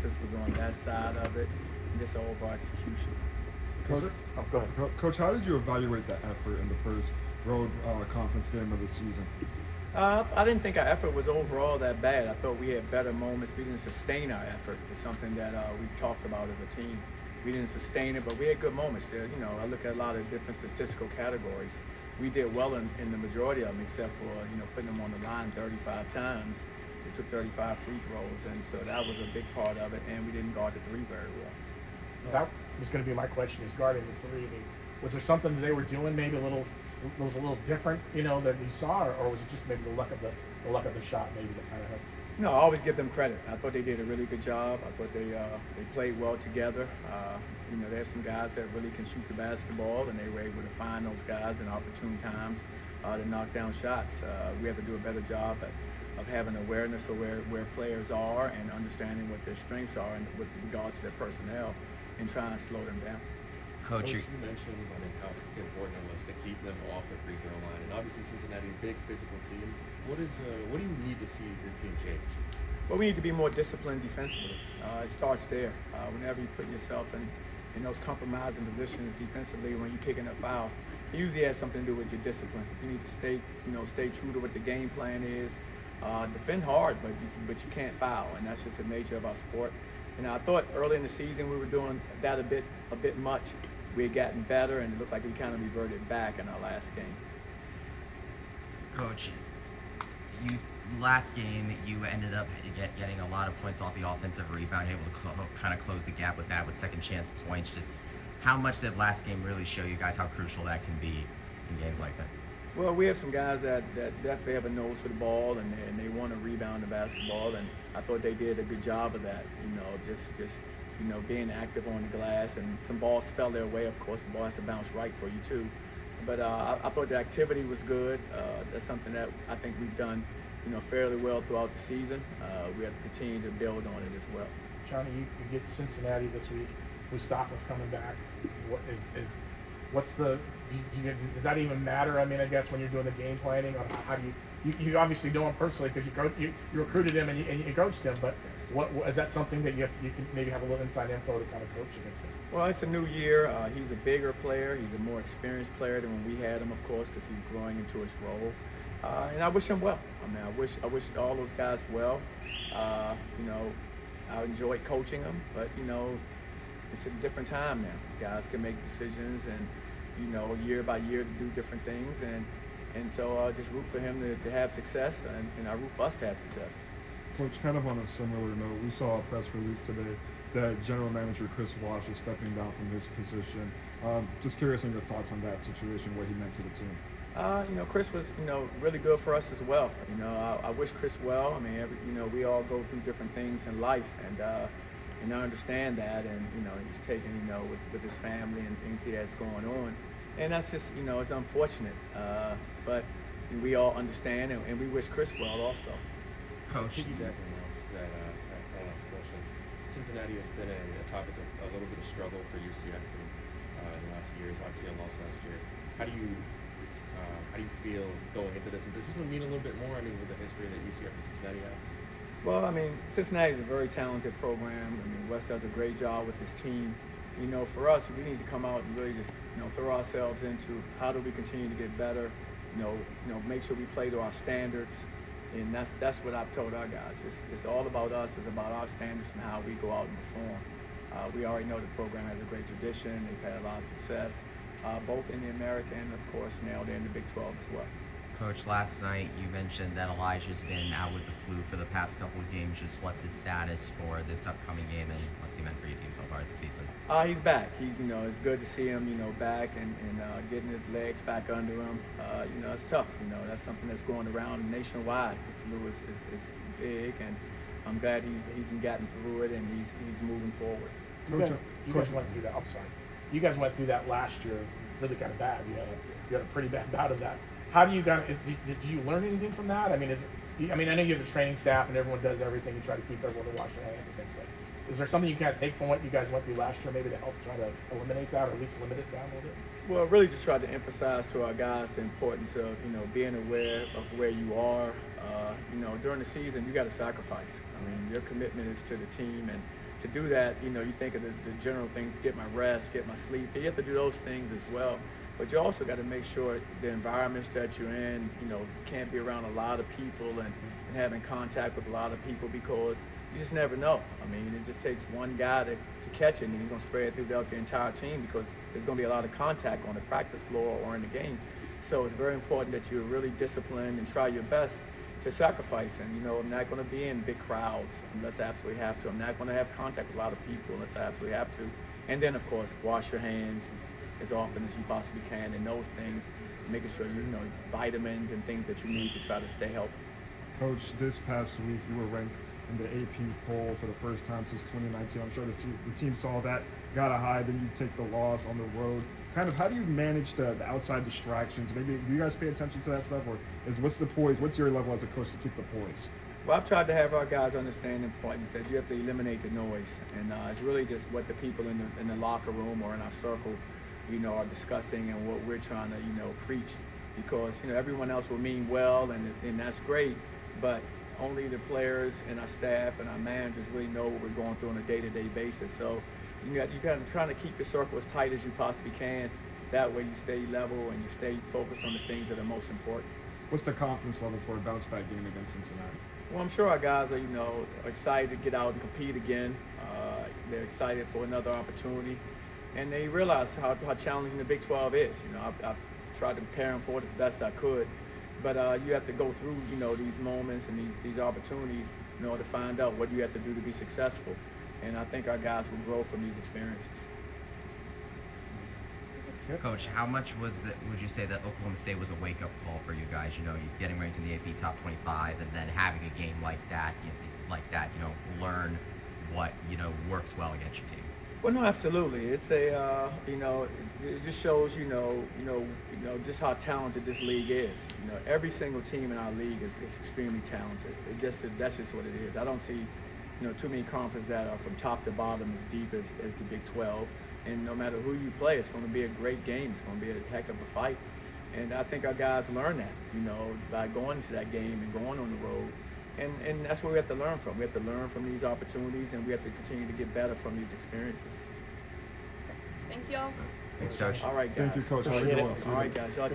emphasis was on that side of it, and just overall execution. Coach, Oh, go ahead. Coach, how did you evaluate the effort in the first road conference game of the season? I didn't think our effort was overall that bad. I thought we had better moments. We didn't sustain our effort. It's something that we've talked about as a team. We didn't sustain it, but we had good moments there. You know, I look at a lot of different statistical categories. We did well in the majority of them, except for putting them on the line 35 times. We took 35 free throws, and so that was a big part of it. And we didn't guard the three very well. That was going to be my question: is guarding the three? I mean, was there something that they were doing maybe was a little different, that you saw, or was it just maybe the luck of the shot maybe that kind of helped? No, I always give them credit. I thought they did a really good job. I thought they played well together. There's some guys that really can shoot the basketball, and they were able to find those guys in opportune times to knock down shots. We have to do a better job of having awareness of where players are and understanding what their strengths are and with regard to their personnel and trying to slow them down. Coach, You mentioned how important it was to keep them off the free throw line, and obviously Cincinnati, a big physical team. What do you need to see your team change? Well, we need to be more disciplined defensively. It starts there. Whenever you put yourself in those compromising positions defensively, when you're picking up fouls, it usually has something to do with your discipline. You need to stay true to what the game plan is. Defend hard, but you can't foul, and that's just the nature of our sport. And I thought early in the season we were doing that a bit much. We had gotten better, and it looked like we kind of reverted back in our last game. Coach, last game you ended up getting a lot of points off the offensive rebound, able to kind of close the gap with that with second chance points. Just how much did last game really show you guys how crucial that can be in games like that? Well, we have some guys that definitely have a nose for the ball, and they want to rebound the basketball, and I thought they did a good job of that. Just being active on the glass, and some balls fell their way. Of course, the ball has to bounce right for you too. But I thought the activity was good. That's something that I think we've done, fairly well throughout the season. We have to continue to build on it as well. Johnny, you get Cincinnati this week. Mustafa's coming back. Does that even matter? I mean, I guess when you're doing the game planning, on how do you obviously know him personally because you recruited him and you coached him, but what is that something that you can maybe have a little inside info to kind of coach against him? Well, it's a new year. He's a bigger player. He's a more experienced player than when we had him, of course, because he's growing into his role. And I wish him well. I mean, I wish all those guys well. I enjoyed coaching them, but it's a different time now. Guys can make decisions and year by year to do different things, and so just root for him to have success, and I root for us to have success. Coach, kind of on a similar note, we saw a press release today that General Manager Chris Walsh is stepping down from his position. Just curious on your thoughts on that situation, what he meant to the team. Chris was, really good for us as well. I wish Chris well. I mean, we all go through different things in life, and I understand that, and he's taking, with his family and things he has going on, and that's just, it's unfortunate. But we all understand, and we wish Chris well also. Coach, Piggybacking off that last question, Cincinnati has been a topic of a little bit of struggle for UCF in the last years. Obviously, a loss last year. How do you feel going into this? And does this one mean a little bit more? I mean, with the history that UCF and Cincinnati have. Well, I mean, Cincinnati is a very talented program. I mean, Wes does a great job with his team. For us, we need to come out and really just, throw ourselves into how do we continue to get better. Make sure we play to our standards, and that's what I've told our guys. It's all about us. It's about our standards and how we go out and perform. We already know the program has a great tradition. They've had a lot of success, both in the American and, of course, now they're in the Big 12 as well. Coach, last night you mentioned that Elijah's been out with the flu for the past couple of games. Just what's his status for this upcoming game, and what's he meant for your team so far this season? He's back. It's good to see him, back and getting his legs back under him. It's tough. That's something that's going around nationwide. The flu is big, and I'm glad he's gotten through it and he's moving forward. You guys went through that. I'm sorry. You guys went through that last year, really kind of bad. You had a pretty bad bout of that. How do you guys? Did you learn anything from that? I mean, I know you have the training staff and everyone does everything. You try to keep everyone to wash their hands and things. But is there something you kind of take from what you guys went through last year, maybe to help try to eliminate that, or at least limit it down a little bit? Well, really just try to emphasize to our guys the importance of being aware of where you are, You know, during the season, you got to sacrifice. I mean, your commitment is to the team, and to do that, you know, you think of the general things: get my rest, get my sleep. You have to do those things as well. But you also got to make sure the environments that you're in, you know, can't be around a lot of people and having contact with a lot of people, because you just never know. I mean, it just takes one guy to catch it, and he's going to spread it throughout the entire team, because there's going to be a lot of contact on the practice floor or in the game. So it's very important that you're really disciplined and try your best to sacrifice. And, you know, I'm not going to be in big crowds unless I absolutely have to. I'm not going to have contact with a lot of people unless I absolutely have to. And then, of course, wash your hands as often as you possibly can, and those things, making sure you know vitamins and things that you need to try to stay healthy. Coach, this past week you were ranked in the AP poll for the first time since 2019. I'm sure the team saw that, got a high, then you take the loss on the road. Kind of, how do you manage the outside distractions? Maybe do you guys pay attention to that stuff, or what's the poise? What's your level as a coach to keep the poise? Well, I've tried to have our guys understand the importance that you have to eliminate the noise, and it's really just what the people in the locker room or in our circle, you know, are discussing, and what we're trying to, you know, preach. Because, you know, everyone else will mean well, and that's great, but only the players and our staff and our managers really know what we're going through on a day-to-day basis. So you got to trying to keep your circle as tight as you possibly can. That way you stay level and you stay focused on the things that are most important. What's the confidence level for a bounce back game against Cincinnati? Well, I'm sure our guys are, you know, excited to get out and compete again. They're excited for another opportunity, and they realize how challenging the Big 12 is. You know, I've tried to prepare them for it as best I could, but you have to go through, you know, these moments and these opportunities in order to find out what you have to do to be successful. And I think our guys will grow from these experiences. Coach, how much would you say that Oklahoma State was a wake-up call for you guys? You know, you getting ranked in the AP top 25, and then having a game like that, you know, learn what, you know, works well against your team. Well, no, absolutely. It's a, you know, it just shows, you know, just how talented this league is. You know, every single team in our league is extremely talented. That's just what it is. I don't see, you know, too many conferences that are from top to bottom as deep as the Big 12. And no matter who you play, it's going to be a great game. It's going to be a heck of a fight. And I think our guys learn that, you know, by going to that game and going on the road. And that's what we have to learn from. We have to learn from these opportunities, and we have to continue to get better from these experiences. Thank y'all. Thanks, Coach. All right, guys. Thank you, Coach. How you Appreciate doing? it. All right, guys. Y'all take